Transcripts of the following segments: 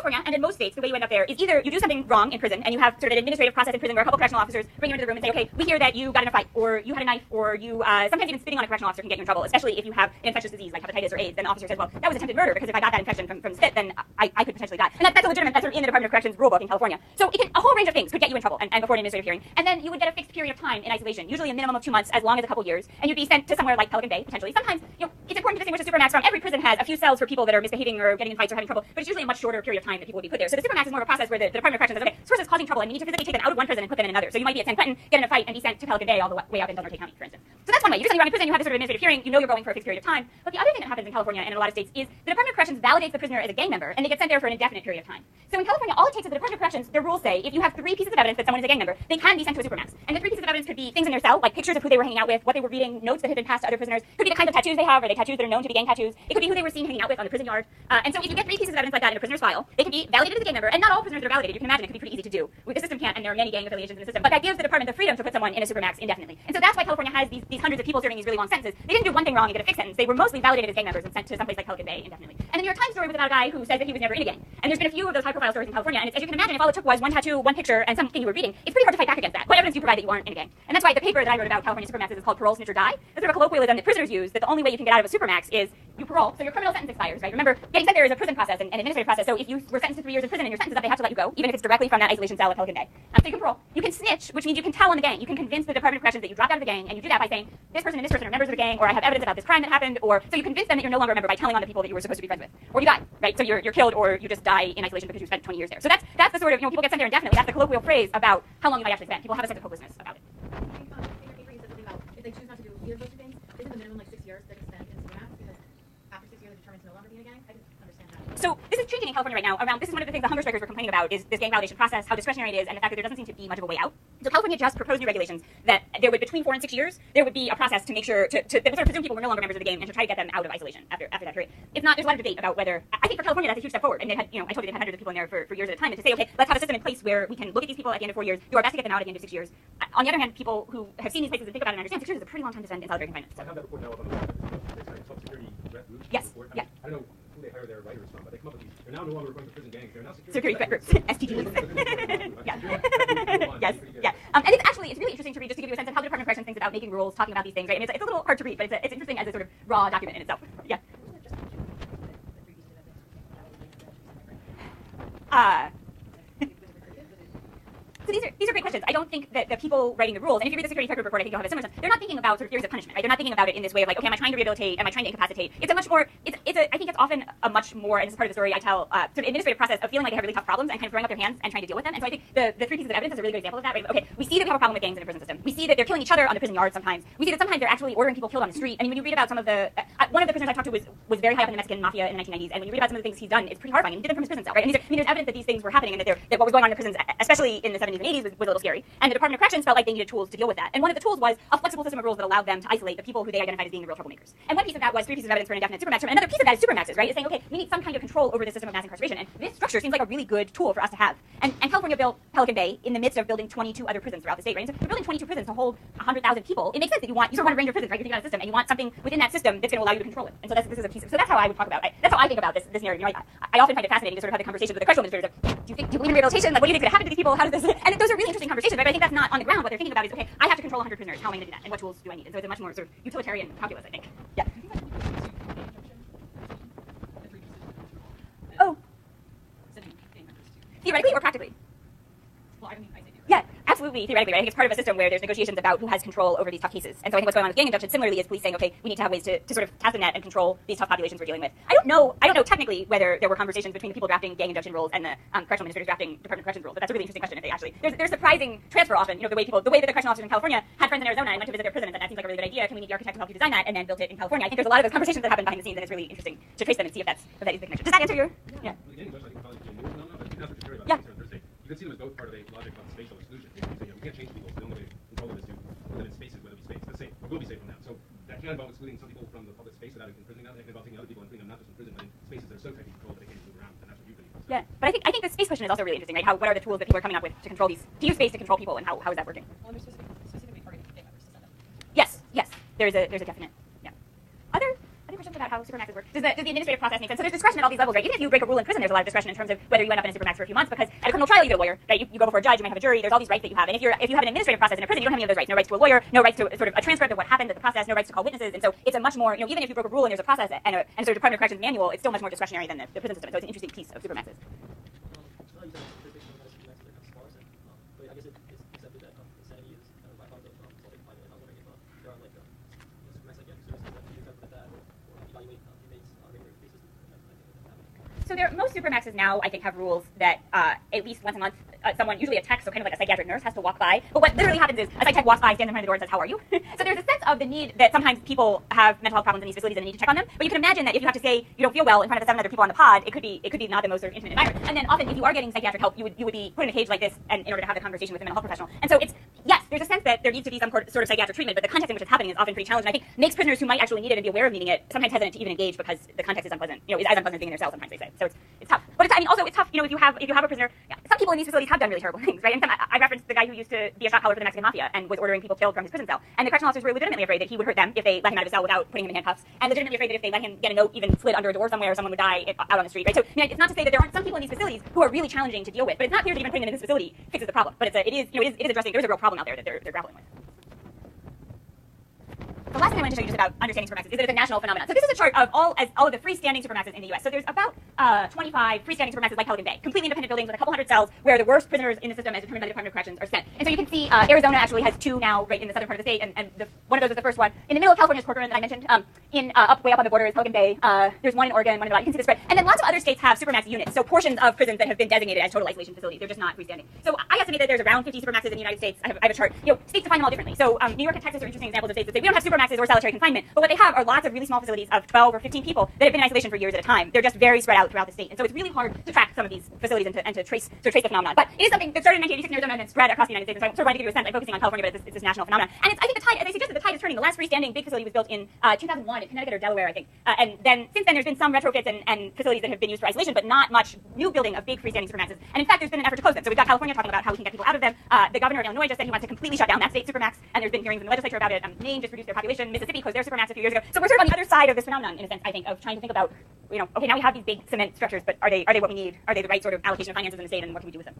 California, and in most states, the way you end up there is either you do something wrong in prison, and you have sort of an administrative process in prison where a couple correctional officers bring you into the room and say, okay, we hear that you got in a fight, or you had a knife, or you, sometimes even spitting on a correctional officer can get you in trouble, especially if you have an infectious disease like hepatitis or AIDS. Then the officer says, well, that was attempted murder, because if I got that infection from spit, then I could potentially die. And that's a legitimate, that's sort of in the Department of Corrections rulebook in California. So a whole range of things could get you in trouble and before an administrative hearing, and then you would get a fixed period of time in isolation, usually a minimum of 2 months, as long as a couple years, and you'd be sent to somewhere like Pelican Bay, potentially. Sometimes, it's important to distinguish the Supermax from every prison has a few cells for people that are misbehaving or getting in fights or having trouble, but it's usually a much shorter period of time that people would be put there. So the Supermax is more of a process where the Department of Corrections says, okay, this person is causing trouble, and we need to physically take them out of one prison and put them in another. So you might be at San Quentin, get in a fight, and be sent to Pelican Bay all the way up in Del Norte County, for instance. So that's one way. You just send you around in prison, you have this sort of administrative hearing, you know you're going for a fixed period of time. But the other thing that happens in California and in a lot of states is the Department of Corrections validates the prisoner as a gang member, and they get sent there for an indefinite period of time. So in California, all it takes is the Department of Corrections, their rules say, if you have 3 pieces of evidence that someone is a gang member, they can be sent to a Supermax. And the 3 pieces of evidence could be things in their cell, like pictures of who they were hanging out with, what they were reading, notes that had been passed to other prisoners. Could be the kinds of tattoos they have, or they tattoos that are known to be gang tattoos. It could be who they were seen hanging out with on the prison yard. And so if you get 3 pieces of evidence like that in a prisoner's file, they can be validated as a gang member, and not all prisoners are validated. You can imagine it could be pretty easy to do. The system can't, and there are many gang affiliations in the system, but that gives the department the freedom to put someone in a Supermax indefinitely. And so that's why California has these hundreds of people serving these really long sentences. They didn't do one thing wrong and get a fixed sentence. They were mostly validated as gang members and sent to someplace like Pelican Bay indefinitely. And the New York Times story was about a guy who said that he was never in a gang. And there's been a few of those high-profile stories in California, and as you can imagine, if all it took was one tattoo, one picture, and something you were reading, it's pretty hard to fight back against that. What evidence do you provide that you aren't in a gang? And that's why the paper that I wrote about California Supermaxes is called Parole, Snitch, or Die. It's sort of a colloquialism that prisoners use, that the only way you can get out of a Supermax is you parole, so your criminal sentence expires, right? Remember, getting sent there is a prison process, an administrative process, so if you were sentenced to 3 years in prison and your sentence is up, they have to let you go, even if it's directly from that isolation cell at Pelican Bay. So you can parole. You can snitch, which means you can tell on the gang. You can convince the Department of Corrections that you dropped out of the gang, and you do that by saying, this person and this person are members of the gang, or I have evidence about this crime that happened, or so you convince them that you're no longer a member by telling on the people that you were supposed to be friends with. Or you die, right? So you're killed, or you just die in isolation because you spent 20 years there. So that's the sort of, people get sent there indefinitely. That's the colloquial phrase about how long you might actually spend. People have a sense of hopelessness about it. If they choose not to do either of those 2 things, isn't the minimum like 6 years they can spend in Supermax? Because after 6 years they're determined to no longer be in a gang? I didn't understand that. So this is changing in California right now. This is one of the things the hunger strikers were complaining about, is this gang validation process, how discretionary it is, and the fact that there doesn't seem to be much of a way out. So California just proposed new regulations that there would, between 4 and 6 years, there would be a process to make sure that would sort of presume people were no longer members of the game and to try to get them out of isolation after that period. It's not, there's a lot of debate about whether, I think for California that's a huge step forward. And they had, I told you they had hundreds of people in there for years at a time, and to say, okay, let's have a system in place where we can look at these people at the end of 4 years, do our best to get them out at the end of 6 years. On the other hand, people who have seen these places and think about it and understand 6 years is a pretty long time to spend in solitary confinement. So. I have that report now up on the web. Top security threat group Yes. report. Yeah. I don't know who they hire their writers from, but they come up with these. They're now no longer referring to prison gangs. They're now security threat groups, STGs. Yeah. Yes. Yeah. And it's really interesting to read, just to give you a sense of how the Department of Corrections thinks about making rules, talking about these things, right? And it's a little hard to read, but it's interesting as a sort of raw document in itself. Yeah. So these are great questions. I don't think that the people writing the rules, and if you read the security threat group report, I think you'll have a similar sense. They're not thinking about sort of theories of punishment, right? They're not thinking about it in this way of like, okay, am I trying to rehabilitate? Am I trying to incapacitate? It's a much more, I think it's often a much more, and this is part of the story I tell, sort of administrative process of feeling like they have really tough problems and kind of throwing up their hands and trying to deal with them. And so I think the 3 pieces of evidence is a really good example of that, right? Okay, we see that we have a problem with gangs in the prison system. We see that they're killing each other on the prison yard sometimes. We see that sometimes they're actually ordering people killed on the street. I mean, when you read about some of the, one of the prisoners I talked to was very high up in the Mexican mafia in the 1990s, and when you read about some of the things he's done, it's pretty horrifying. And he did them from his prison cell, right? And there's evidence that these things were happening and that what was going on in the prisons, especially in the 70s and 80s, was a little scary. And the Department of Corrections felt like they needed tools to deal with that. And one of the tools was a flexible system of rules that allowed them to isolate the people who they identified as being the real troublemakers. And one piece of that was 3 pieces of evidence for an indefinite Supermax term. Another piece of that is Supermaxes, right? It's saying, okay, we need some kind of control over the system of mass incarceration. And this structure seems like a really good tool for us to have. And California built Pelican Bay in the midst of building 22 other prisons throughout the state, right? And so if you're building 22 prisons to hold 100,000 people, it makes sense that you sort of want a range of prisons, right? You're thinking about a system, and you want something within that system that's going to allow you to control it. And so this is a piece of, so that's how I would talk about it. That's how I think about this narrative. I often find it fascinating to sort of have the conversations with the correctional administrators of, do you believe in rehabilitation? Like, what do you think is going to happen to these people? How does this, and those are really interesting conversations, right? But I think that's not on the ground. What they're thinking about is, okay, I have to control 100 prisoners. How am I going to do that? And what tools do I need? And so it's a much more sort of utilitarian calculus, I think. Yeah. Oh. Theoretically or practically? Well, I mean, I say yeah, absolutely, theoretically, right? I think it's part of a system where there's negotiations about who has control over these tough cases. And so I think what's going on with gang induction similarly is police saying, okay, we need to have ways to sort of cast a net and control these tough populations we're dealing with. I don't know technically whether there were conversations between the people drafting gang induction rules and the correctional administrators drafting Department of Corrections rules, but that's a really interesting question if they actually, there's surprising transfer often, the way that the correctional officers in California had friends in Arizona and went to visit their prison and said, that seems like a really good idea, can we meet the architect to help you design that, and then built it in California. I think there's a lot of those conversations that happen behind the scenes, and it's really interesting to trace them and see if that is the connection. Does that answer your, yeah? Yeah. Yeah. You can see them as both part of a logic about spatial exclusion. We can't change people, so the only way to control them is to put them in spaces where they'll be safe. Let's say, or will be safe from that. So that can involve excluding some people from the public space without imprisoning them. That can involve taking other people and putting them not just in prison, but in spaces that are so tightly controlled that they can't move around. And that's what you believe. So. Yeah, but I think the space question is also really interesting, right? What are the tools that people are coming up with to control these, to use space to control people, and how is that working? Well, they're specifically targeting gang members to send them. Yes, there's a definite, yeah. Other questions about about how Supermaxes work? Does the administrative process make sense? So there's discretion at all these levels, right? Even if you break a rule in prison, there's a lot of discretion in terms of whether you end up in a Supermax for a few months, because at a criminal trial you get a lawyer, right? You go before a judge, you might have a jury, there's all these rights that you have. And if you have an administrative process in a prison, you don't have any of those rights. No rights to a lawyer, no rights to sort of a transcript of what happened at the process, no rights to call witnesses. And so it's a much more, even if you broke a rule and there's a process and a sort of Department of Corrections manual, it's still much more discretionary than the prison system. So it's an interesting piece of Supermaxes. So most Supermaxes now, I think, have rules that at least once a month, someone, usually a tech, so kind of like a psychiatric nurse, has to walk by. But what literally happens is a psych tech walks by, stands in front of the door, and says, "How are you?" So there's a sense of the need that sometimes people have mental health problems in these facilities and they need to check on them. But you can imagine that if you have to say you don't feel well in front of the 7 other people on the pod, it could be not the most sort of intimate environment. And then often, if you are getting psychiatric help, you would be put in a cage like this, and in order to have the conversation with a mental health professional. And so yes, there's a sense that there needs to be some sort of psychiatric treatment, but the context in which it's happening is often pretty challenging. I think makes prisoners who might actually need it and be aware of needing it sometimes hesitant to even engage because the context is unpleasant. Is as unpleasant as being in their cell. Sometimes they say. So it's tough. But also it's tough. If you have a prisoner, some people in these facilities have done really terrible things, right? And I referenced the guy who used to be a shot caller for the Mexican mafia and was ordering people killed from his prison cell. And the correctional officers were legitimately afraid that he would hurt them if they let him out of his cell without putting him in handcuffs, and legitimately afraid that if they let him get a note even slid under a door somewhere, someone would die out on the street, right? So it's not to say that there aren't some people in these facilities who are really challenging to deal with, but it's not clear that even putting them in this facility fixes the problem. But it is addressing. There's a real problem out there that they're grappling with. The last thing I want to show you just about understanding Supermaxes is that it's a national phenomenon. So this is a chart of all of the freestanding Supermaxes in the U.S. So there's about 25 freestanding Supermaxes like Pelican Bay, completely independent buildings with a couple hundred cells where the worst prisoners in the system, as determined by the Department of Corrections, are sent. And so you can see Arizona actually has 2 now, right in the southern part of the state, and one of those is the first one. In the middle of California is Corcoran that I mentioned. Way up on the border is Pelican Bay. There's one in Oregon, one in Nevada. You can see the spread. And then lots of other states have Supermax units, so portions of prisons that have been designated as total isolation facilities. They're just not freestanding. So I estimate that there's around 50 Supermaxes in the United States. I have a chart. States define them all differently. So New York and Texas are interesting examples of states that say we don't have Supermaxes or solitary confinement, but what they have are lots of really small facilities of 12 or 15 people that have been in isolation for years at a time. They're just very spread out throughout the state. And so it's really hard to track some of these facilities and to trace the phenomenon. But it is something that started in 1986 in Arizona and then spread across the United States. And so I sort of wanted to give you a sense. I'm focusing on California, but it's this national phenomenon. And I think the tide, as I suggested, the tide is turning. The last freestanding big facility was built in 2001 in Connecticut or Delaware, I think. And then since then, there's been some retrofits and facilities that have been used for isolation, but not much new building of big freestanding Supermaxes. And in fact, there's been an effort to close them. So we've got California talking about how we can get people out of them. The governor of Illinois just said he wants to completely shut down that state Supermax, and there's been hearings in the legislature about it. Maine just reduced their population. Mississippi closed their Supermax a few years ago. So we're sort of on the other side of this phenomenon, in a sense, I think, of trying to think about, okay, now we have these big cement structures, but are they what we need? Are they the right sort of allocation of finances in the state, and what can we do with them?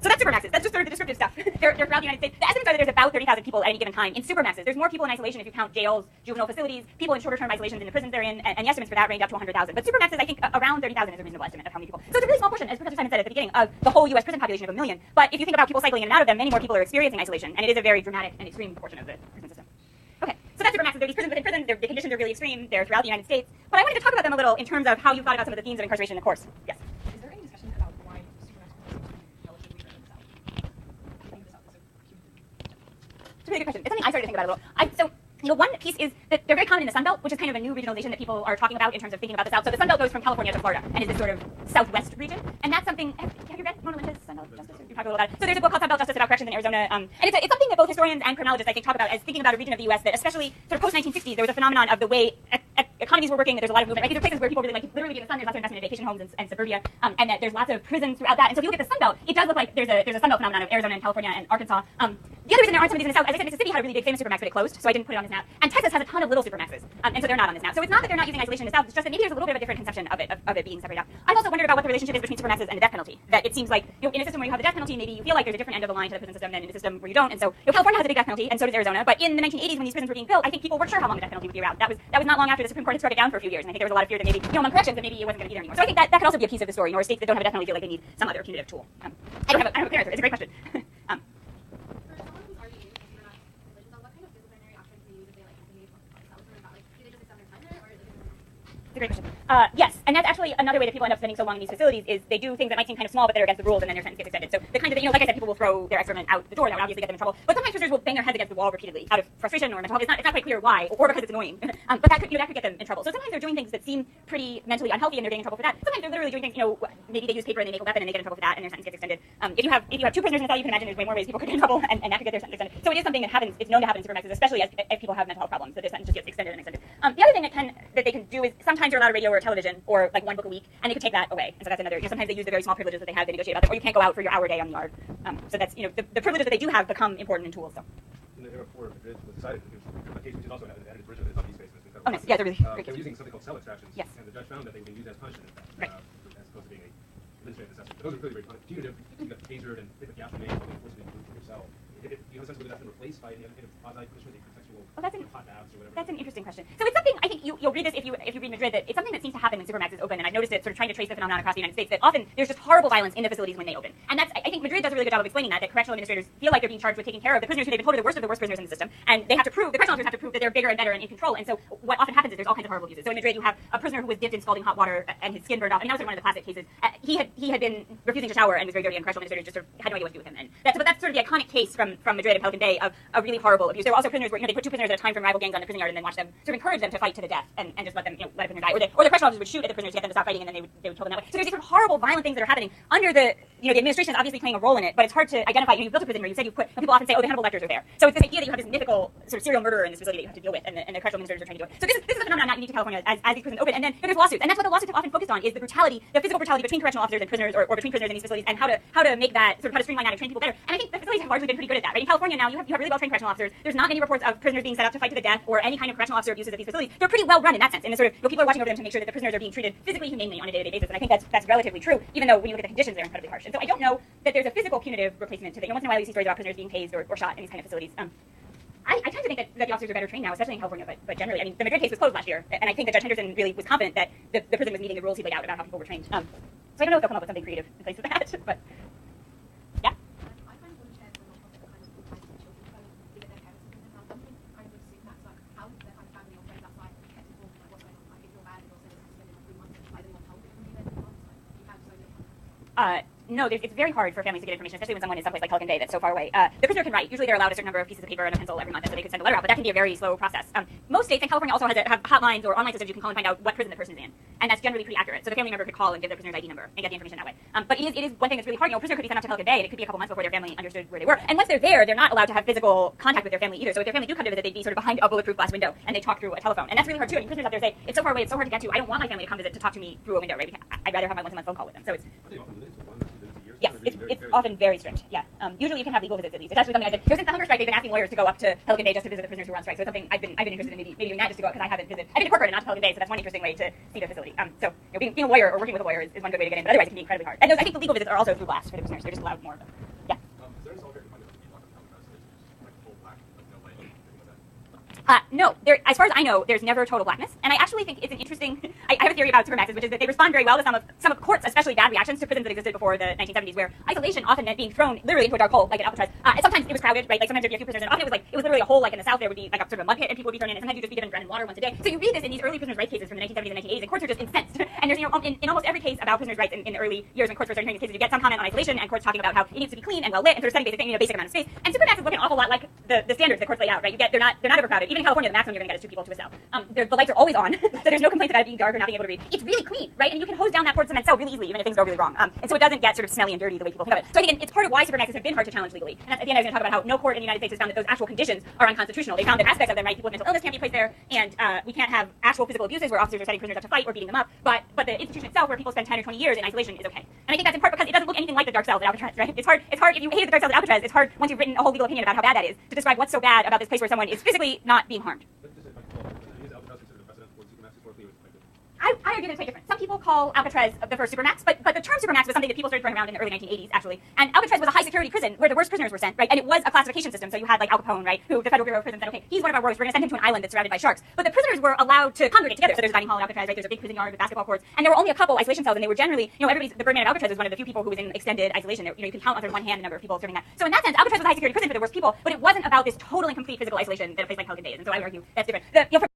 So that's Supermaxes. That's just sort of the descriptive stuff. They're throughout the United States. The estimates are that there's about 30,000 people at any given time in Supermaxes. There's more people in isolation if you count jails, juvenile facilities, people in shorter-term isolations in the prisons they're in, and the estimates for that range up to 100,000. But Supermaxes, I think, around 30,000 is a reasonable estimate of how many people. So it's a really small portion, as Professor Simon said at the beginning, of the whole U.S. prison population of 1 million. But if you think about people cycling in and out of them, many more people are experiencing isolation, and it is a very dramatic and extreme portion of the prison system. Okay, so that's Supermaxes. They're these prisons within prisons. The conditions are really extreme. They're throughout the United States. But I wanted to talk about them a little in terms of how you thought about some of the themes of incarceration in the course. Yes? Is there any discussion about why Supermax seems to be relatively rare in itself? It's a really good question. It's something I started to think about a little. One piece is that they're very common in the Sun Belt, which is kind of a new regionalization that people are talking about in terms of thinking about the South. So the Sun Belt goes from California to Florida and is this sort of southwest region. And that's something, have you read Mona Lynch's Sun Belt Justice? You've talked a little about it. So there's a book called Sun Belt Justice about corrections in Arizona. And it's something that both historians and criminologists, I think, talk about as thinking about a region of the U.S. that, especially sort of post-1960s, there was a phenomenon of the way economies were working, that there's a lot of movement. Right? These are places where people really literally be in the sun. There's lots of investment in vacation homes and suburbia, and that there's lots of prisons throughout that. And so if you look at the Sun Belt, it does look like there's a Sun Belt phenomenon of Arizona and California and Arkansas. The other reason there aren't some of these in the South, as I said, Mississippi had a really big famous Supermax, but it closed, so I didn't put it on this map. And Texas has a ton of little Supermaxes, and so they're not on this map. So it's not that they're not using isolation in the South, it's just that maybe there's a little bit of a different conception of it being separated out. I've also wondered about what the relationship is between Supermaxes and the death penalty. That it seems like, in a system where you have the death penalty, maybe you feel like there's a different end of the line to the prison system than in a system where you don't. And so California has a big death penalty, and so does Arizona. But in the 1980s, when these prisons were being built, I think people weren't sure how long the death penalty would be around. That was not long after the Supreme Court had struck it down for a few years. And I think there was a lot of fear that maybe, among corrections, that maybe it wasn't going to be there anymore. So I think that could also be a piece of the story. Nor states that don't have a death penalty feel like they need some other punitive tool. I don't have a clear answer. It's a great question. For someone who's already in Supermax isolation cell, what kind of disciplinary actions do they use if they engage with themselves or about do they just extend their time there, or is it? It's a great question. Yes, and that's actually another way that people end up spending so long in these facilities is they do things that might seem kind of small, but that are against the rules, and then their sentence gets extended. So the kind of, like I said, people will throw their excrement out the door, and that would obviously get them in trouble. But sometimes prisoners will bang their heads against the wall repeatedly out of frustration or mental health. It's not quite clear why, or because it's annoying. But that could get them in trouble. So sometimes they're doing things that seem pretty mentally unhealthy, and they're getting in trouble for that. Sometimes they're literally doing things, maybe they use paper and they make a weapon and they get in trouble for that, and their sentence gets extended. If you have 2 prisoners in a cell, you can imagine there's way more ways people could get in trouble, and that could get their sentence extended. So it is something that happens. It's known to happen in Supermaxes, especially as people have mental health problems. So their sentence just gets extended and extended. The other thing that they can do is sometimes they're allowed radio or television, or like 1 book a week, and they could take that away. And so that's another. Sometimes they use the very small privileges that they have. They negotiate about them, or you can't go out for your hour day on the yard. So that's the privileges that they do have become important in tools. So. In the era before it was decided, because which is also added provision that it's not these spaces. Oh, nice. Yeah, they're really great They were cases. using something called cell extractions. Yes. And the judge found that they were being used as punishment, in fact, Right. as opposed to being a administrative necessity. But those are really very punitive. You got tasered and hit with gas grenades, and forcibly removed from your cell. Do you have a sense of whether that's been replaced by any kind of quasi-punishment, contextual hot baths or whatever? That's an interesting question. So it's something, I think you'll read this if you read Madrid, that it's something that seems to happen when Supermax is open, and I've noticed it sort of trying to trace the phenomenon across the United States, that often there's just horrible violence in the facilities when they open. And that's, I think Madrid does a really good job of explaining that correctional administrators feel like they're being charged with taking care of the prisoners who they've been told are the worst of the worst prisoners in the system, and they have to prove, the correctional officers have to prove that they're bigger and better and in control, and so what often happens is there's all kinds of horrible abuses. So in Madrid you have a prisoner who was dipped in scalding hot water and his skin burned off. I mean, that was one of the classic cases. He had been refusing to shower and was very dirty, and correctional administrators just sort of had no idea what to do with him. And that's sort of the iconic case from Madrid and Pelican Bay of really horrible abuse. There were also prisoners where they put two prisoners at a time from rival gangs on the prison yard and then watch them sort of encourage them to fight to the death and just let them let a prisoner die. Or the correctional officers would shoot at the prisoners to get them to stop fighting, and then they would kill them that way. So there's these sort of horrible, violent things that are happening under the the administration is obviously playing a role in it, but it's hard to identify. You've built a prison where you said you put. People often say, oh, the Hannibal Lecters are there. So it's this idea that you have this mythical sort of serial murderer in this facility that you have to deal with, and the correctional administrators are trying to do it. So this is a phenomenon not unique to California as these prisons open, and then there's lawsuits, and that's what the lawsuits have often focused on is the brutality, the physical brutality between correctional officers and prisoners, or between prisoners in these facilities, and how to make that sort of how to streamline that and train people better. And I think the facilities have largely been pretty good at that. Right? In California now, you have really well trained correctional officers. There's not many reports of prisoners being set up to fight to the death or any kind of correctional officer abuses at these facilities. They're pretty well run in that sense, and the sort of people are watching over them to make sure that the prisoners are being treated physically humanely on a day-to-day basis. And I think that's relatively true, even though when you look at the conditions, they're incredibly harsh. And so I don't know that there's a physical punitive replacement to that. Once in a while you see stories about prisoners being tased or shot in these kind of facilities. I tend to think that the officers are better trained now, especially in California, but generally, I mean, the Madrid case was closed last year, and I think that Judge Henderson really was confident that the prison was meeting the rules he laid out about how people were trained. So I don't know if they'll come up with something creative in place of that, but yeah. I find volunteers for non-profit kind of full-time children who give it their parents in prison. Now, one thing kind of noticing that's like how their kind of family or friends outside kept informed like what's going on. Like if you're bad and you're suspended for 3 months, like they want help from you then 3 months. Like you have so little. No, it's very hard for families to get information, especially when someone is someplace like Pelican Bay that's so far away. The prisoner can write. Usually they're allowed a certain number of pieces of paper and a pencil every month, and so they could send a letter out, but that can be a very slow process. Most states, and California also have hotlines or online systems you can call and find out what prison the person's in, and that's generally pretty accurate. So the family member could call and give their prisoner's ID number and get the information that way. But it is one thing that's really hard. A prisoner could be sent out to Pelican Bay, and it could be a couple months before their family understood where they were. And once they're there, they're not allowed to have physical contact with their family either. So if their family do come to visit, they'd be sort of behind a bulletproof glass window, and they talk through a telephone. And that's really hard too. I mean, prisoners out there say, it's so far away, it's so hard to get to. I don't want my family to come visit to talk to me through a window, right? I'd rather have my once-a-month phone call with them. So it's yes, it's often very strict. Yeah. Usually you can have legal visits at least. It's actually something I've been, since the hunger strike, they've been asking lawyers to go up to Pelican Bay just to visit the prisoners who were on strike. So it's something I've been interested in maybe doing that just to go because I haven't visited. I've been to Corcoran and not to Pelican Bay, so that's one interesting way to see the facility. So being a lawyer or working with a lawyer is one good way to get in, but otherwise it can be incredibly hard. And those, I think the legal visits are also through glass for the prisoners. They're just allowed more of them. Yeah. Is there any solitary confinement that you lock up like full black, no light, anything like that? No, as far as I know, there's never total blackness, and I actually think it's an interesting. I have a theory about Supermaxes, which is that they respond very well to some of courts, especially bad reactions to prisons that existed before the 1970s, where isolation often meant being thrown literally into a dark hole, like an Alcatraz. And sometimes it was crowded, right? Like sometimes there'd be a few prisoners, and often it was literally a hole, like in the south there would be like a sort of a mud pit, and people would be thrown in, and sometimes you'd just be given bread and water once a day. So you read this in these early prisoners' rights cases from the 1970s and 1980s, and courts are just incensed. And there's in almost every case about prisoners' rights in the early years when courts were starting hearing these cases, you get some comment on isolation, and courts talking about how it needs to be clean and well lit, and sort of setting basic thing, basic amount of space. And Supermaxes look an awful lot like the standards that courts lay out, right? They're not overcrowded. Even in California, the maximum you're going to get is 2 people to a cell. The lights are always on, so there's no complaints about it being dark or not being able to read. It's really clean, right? And you can hose down that poured cement cell really easily, even if things go really wrong. And so it doesn't get sort of smelly and dirty the way people think of it. So I think it's part of why Supermaxes have been hard to challenge legally. And at the end, I was going to talk about how no court in the United States has found that those actual conditions are unconstitutional. They found that aspects of them, right? People with mental illness can't be placed there, and we can't have actual physical abuses where officers are setting prisoners up to fight or beating them up. But the institution itself, where people spend 10 or 20 years in isolation, is okay. And I think that's in part because it doesn't look anything like the dark cells at Alcatraz, right? It's hard if you hated the dark cells at Alcatraz. It's hard once you've written a whole legal opinion about how bad that is to describe what's so bad about this place where someone is physically not being harmed. I argue that it's quite different. Some people call Alcatraz the first Supermax, but the term Supermax was something that people started throwing around in the early 1980s, actually. And Alcatraz was a high-security prison where the worst prisoners were sent, right? And it was a classification system, so you had like Al Capone, right, who the Federal Bureau of Prisons said, okay, he's one of our worst, we're going to send him to an island that's surrounded by sharks. But the prisoners were allowed to congregate together. So there's a dining hall in Alcatraz, right? There's a big prison yard with basketball courts, and there were only a couple isolation cells, and they were generally, the Birdman of Alcatraz was one of the few people who was in extended isolation. You can count on one hand the number of people serving that. So in that sense, Alcatraz was a high-security prison for the worst people, but it wasn't about this total and complete physical isolation that a place like Pelican Bay is. And so I would argue that's different.